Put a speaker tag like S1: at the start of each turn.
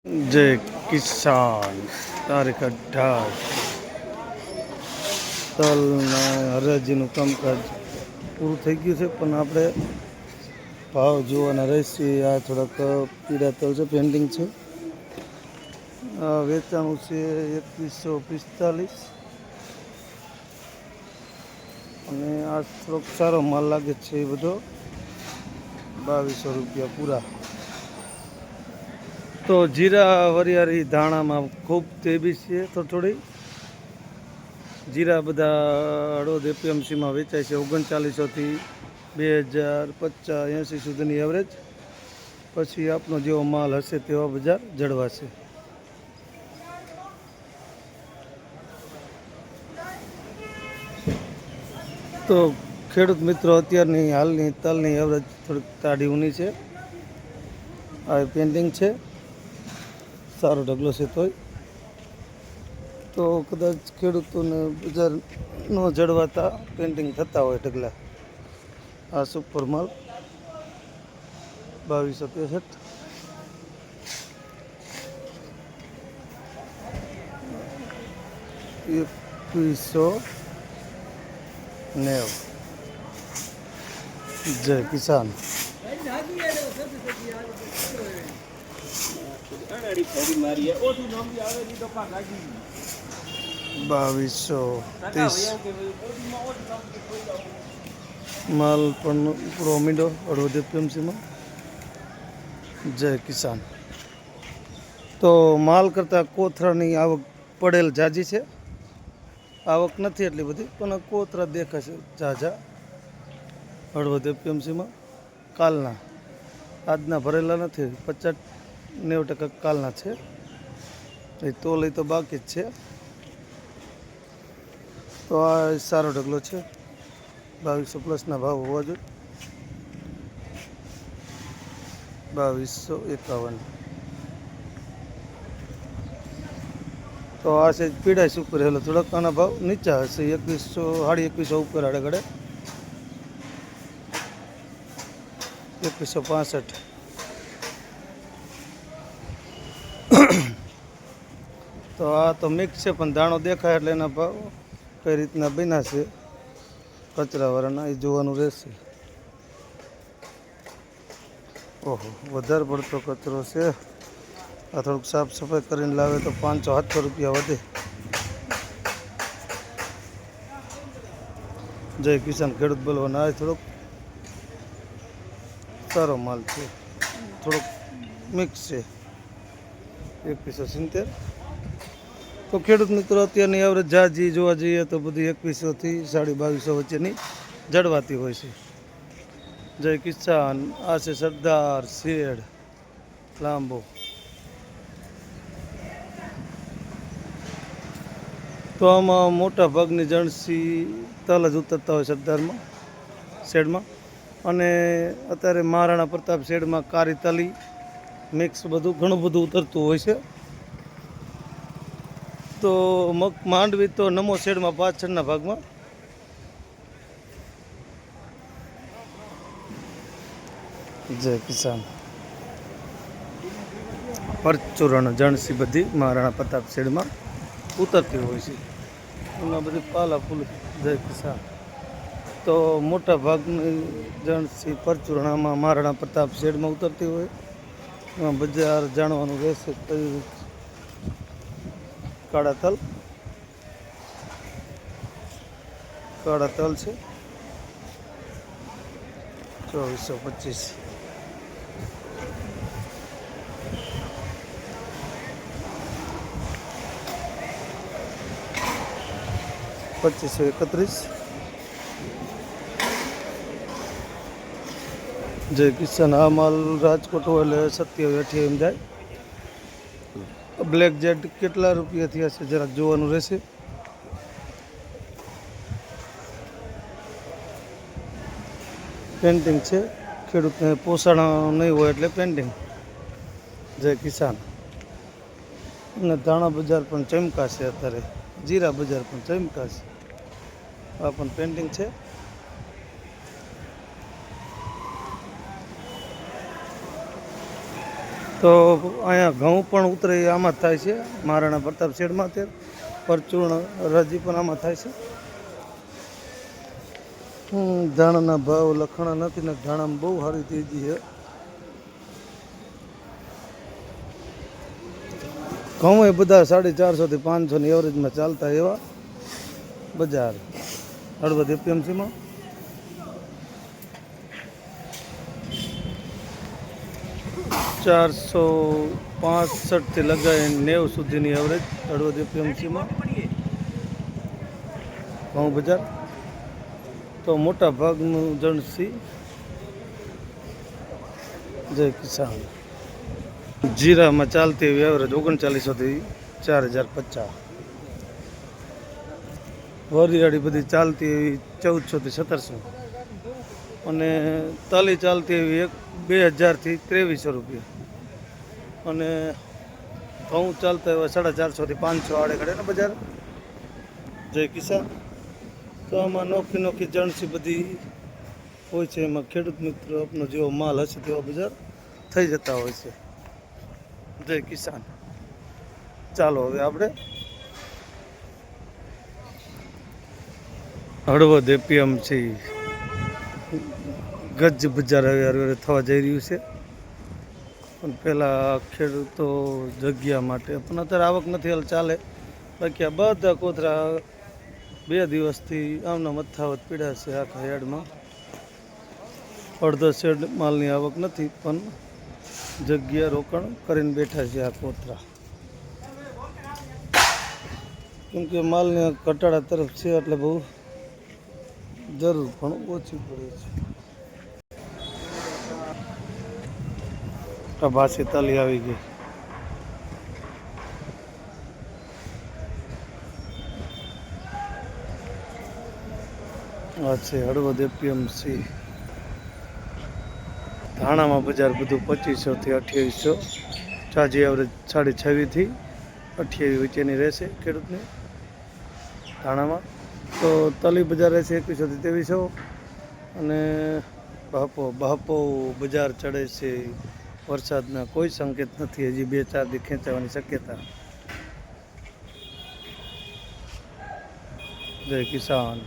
S1: જય કિસાન. તારીખ 18 તલના હરાજીનું કામકાજ પૂરું થઈ ગયું છે, પણ આપણે ભાવ જોવાના રહેશે. આ થોડાક પીળા તલ છે, પેન્ડિંગ છે. આ વેચાણું છે 2145, અને આ થોડોક સારો માલ લાગે છે. એ બધો 2200 રૂપિયા પૂરા. તો જીરા, વરિયાળી, ધાણામાં ખૂબ તેબી છે. તો થોડી જીરા બધા હળવદ એપીએમસીમાં વેચાય છે 3900થી 2050 80 સુધીની એવરેજ. પછી આપનો જેવો માલ હશે તેવા બજાર જળવાશે. તો ખેડૂત મિત્રો, અત્યારની હાલની તલની એવરેજ થોડીક તાડી ઊની છે. આ પેન્ડિંગ છે, સારો ઢગલો છે. તો કદાચ ખેડૂતોને બજાર ન જળવાતા પેન્ડિંગ થતા હોય ઢગલા. આ સુપર માલ 2263, એકવીસો 90. જય કિસાન. 2230 માલ પણ પૂરો મીંડો હળવદ એપીએમસીમાં. જય કિસાન. તો માલ કરતાં કોથરાની આવક પડેલ જાજી છે. આવક નથી એટલી બધી, પણ કોથરા દેખાશે ઝાઝા હળવદ એપીએમસીમાં. કાલના, આજના ભરેલા નથી. 50-90% કાલના છે. એ તોલ તો બાકી જ છે. તો આ સારો ઢગલો છે. 2200+ ભાવ હોવા જોઈએ. 2251. તો આ છે પીડાઈસ ઉપર. એટલે થોડાક આના ભાવ નીચા હશે. 2100 ઉપર આડે 2165. તો આ તો મિક્સ છે, પણ દાણો દેખાય એટલે એના ભાવ કઈ રીતના બન્યા છે કચરાવાળાના એ જોવાનું રહેશે. ઓહો, વધારે પડતો કચરો છે. આ થોડુંક સાફ સફાઈ કરીને લાવે તો 500-700 રૂપિયા વધે. જય કિસાન. ખેડૂત બોલવાના. આ થોડોક સારો માલ છે, થોડોક મિક્સ છે. 2170. તો ખેડૂત મિત્રો, અત્યારની એવરેજ જાજી જોવા જઈએ તો બધી 2100થી 2250 વચ્ચેની જળવાતી હોય છે. જય કિસાન. આ છે સરદાર શેડ લાંબો. તો આમાં મોટા ભાગની જણસી તલ જ ઉતરતા હોય સરદારમાં શેડમાં. અને અત્યારે મહારાણા પ્રતાપ શેડમાં કારી તલી મિક્સ બધું ઘણું બધું ઉતરતું હોય છે. તો માંડવી તો નમો શેડમાં પાછળના ભાગમાં. જય કિસાન. પરચુરણ જણસી બધી મહારાણા પ્રતાપ શેડમાં ઉતરતી હોય છે. એમાં બધી પાલા ફૂલ. જય કિસાન. તો મોટા ભાગની જણસી પરચુરણામાં મહારાણા પ્રતાપ શેડમાં ઉતરતી હોય. એમાં બજાર જાણવાનું રહેશે. કાળા તલ છે 2425. $2531. જય કિસાન. આ માલ રાજકોટ હોય એટલે 27-28 એમ જાય. બ્લેક જેટ કેટલા રૂપિયા થયા છે જરાક જોવાનું રહેશે. પેન્ટિંગ છે. ખેડૂતને પોષણ નહીં હોય એટલે પેન્ટિંગ. જય કિસાન. અને ધાણા બજાર પણ ચમકાશે અત્યારે. જીરા બજાર પણ ચમકાશે. આ પણ પેન્ટિંગ છે. તો તો અહીંયા ઘઉં પણ ઉતરે એ આમાં જ થાય છે, મહારાણા પ્રતાપ શેડમાં તે પરચૂર્ણ હરાજી પણ આમાં થાય છે. ધાણાના ભાવ લખાણા નથી ને ધાણામાં બહુ સારી તેજી છે. ઘઉં એ બધા 450 થી 500 ની એવરેજમાં ચાલતા એવા બજાર હળવદ એપીએમસીમાં. ₹465 થી લગાવીને 90 સુધીની એવરેજ હળવદ એપીએમસીમાં ઘઉં બજાર. તો મોટા ભાગનું જણસી જય કિસાન. જીરામાં ચાલતી એવી એવરેજ 3900 થી 4050. વરિયાળી બધી ચાલતી એવી 1400 થી 1700 અને તલી ચાલતી એવી 2000 થી 2300 રૂપિયા અને ઘઉં ચાલતા એવા 450 થી 500 આડે ઘડે ને બજાર. જય કિસાન. તો આમાં નોખી નોખી જણસી બધી હોય છે, એમાં ખેડૂત મિત્રો આપનો જેવો માલ હશે તેવા બજાર થઈ જતા હોય છે. જય કિસાન. ચાલો હવે આપણે હળવદ એપીએમસી ગજ બજાર હવે થવા જઈ રહ્યું છે. પણ પહેલાં ખેડૂતો જગ્યા માટે પણ અત્યારે આવક નથી હાલ ચાલે. બાકી આ બધા કોથરા 2 દિવસથી આમના મથાવત પીડ્યા છે આખા યાર્ડમાં. અડધો શેડ માલની આવક નથી પણ જગ્યા રોકાણ કરીને બેઠા છે આ કોથરા, કેમકે માલની ઘટાડા તરફ છે એટલે બહુ જરૂર પણ ઓછી પડે છે. ભાસી તાલી આવી ગઈ. આ છે હળવદ એપીએમસી. ધાણામાં બજાર બધું 2500 થી 2800. ચાજી એવરેજ 26.5 થી 28 વચ્ચેની રહેશે ખેડૂતને ધાણામાં. તો તલી બજાર રહેશે 2100 થી 2300 અને બહાપો બજાર ચડે છે. વરસાદના કોઈ સંકેત નથી, હજી 2-4 દી ખેંચાવાની શક્યતા. જય કિસાન.